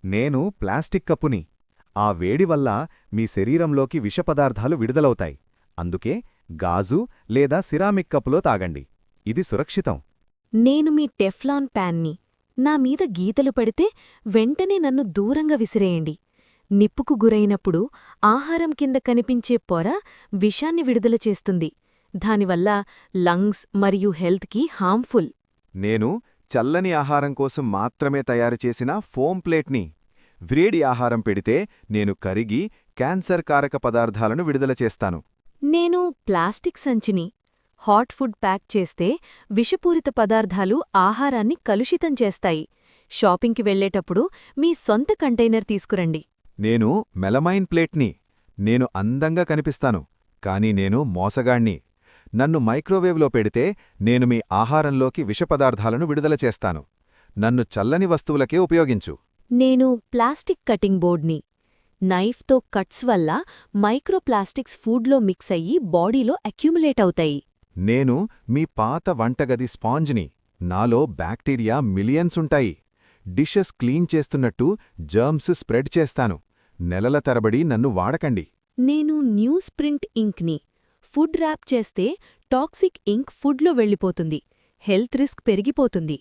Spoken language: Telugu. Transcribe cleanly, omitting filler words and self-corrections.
నేను ప్లాస్టిక్ కప్పుని. ఆ వేడి వల్ల మీ శరీరంలోకి విషపదార్థాలు విడుదలవుతాయి. అందుకే గాజు లేదా సిరామిక్ కప్పులో తాగండి. ఇది సురక్షితం. నేను మీ టెఫ్లాన్ ప్యాన్ని. నా మీద గీతలు పడితే వెంటనే నన్ను దూరంగా విసిరేయండి. నిప్పుకు గురైనప్పుడు ఆహారం కింద కనిపించే పొర విషాన్ని విడుదల చేస్తుంది. దానివల్ల లంగ్స్ మరియు హెల్త్కి హార్మ్ఫుల్. నేను చల్లని ఆహారం కోసం మాత్రమే తయారుచేసిన ఫోమ్ ప్లేట్ని. వ్రేడి ఆహారం పెడితే నేను కరిగి క్యాన్సర్ కారక పదార్థాలను విడుదల చేస్తాను. నేను ప్లాస్టిక్ సంచిని. హాట్ ఫుడ్ ప్యాక్ చేస్తే విషపూరిత పదార్థాలు ఆహారాన్ని కలుషితం చేస్తాయి. షాపింగ్కి వెళ్లేటప్పుడు మీ సొంత కంటైనర్ తీసుకురండి. నేను మెలమైన్ ప్లేట్ని. నేను అందంగా కనిపిస్తాను, కానీ నేను మోసగాణ్ణి. నన్ను మైక్రోవేవ్లో పెడితే నేను మీ ఆహారంలోకి విషపదార్థాలను విడుదల చేస్తాను. నన్ను చల్లని వస్తువులకే ఉపయోగించు. నేను ప్లాస్టిక్ కటింగ్ బోర్డ్ని. నైఫ్తో కట్స్ వల్ల మైక్రోప్లాస్టిక్స్ ఫుడ్లో మిక్స్ అయ్యి బాడీలో అక్యుములేట్ అవుతాయి. నేను మీ పాత వంటగది స్పాంజ్ని. నాలో బ్యాక్టీరియా మిలియన్స్ ఉంటాయి. డిషెస్ క్లీన్ చేస్తున్నట్టు జర్మ్స్ స్ప్రెడ్ చేస్తాను. నెలల తరబడి నన్ను వాడకండి. నేను న్యూస్ ప్రింట్ ఇంక్ని. ఫుడ్ ర్యాప్ చేస్తే టాక్సిక్ ఇంక్ ఫుడ్లో వెళ్ళిపోతుంది. హెల్త్ రిస్క్ పెరిగిపోతుంది.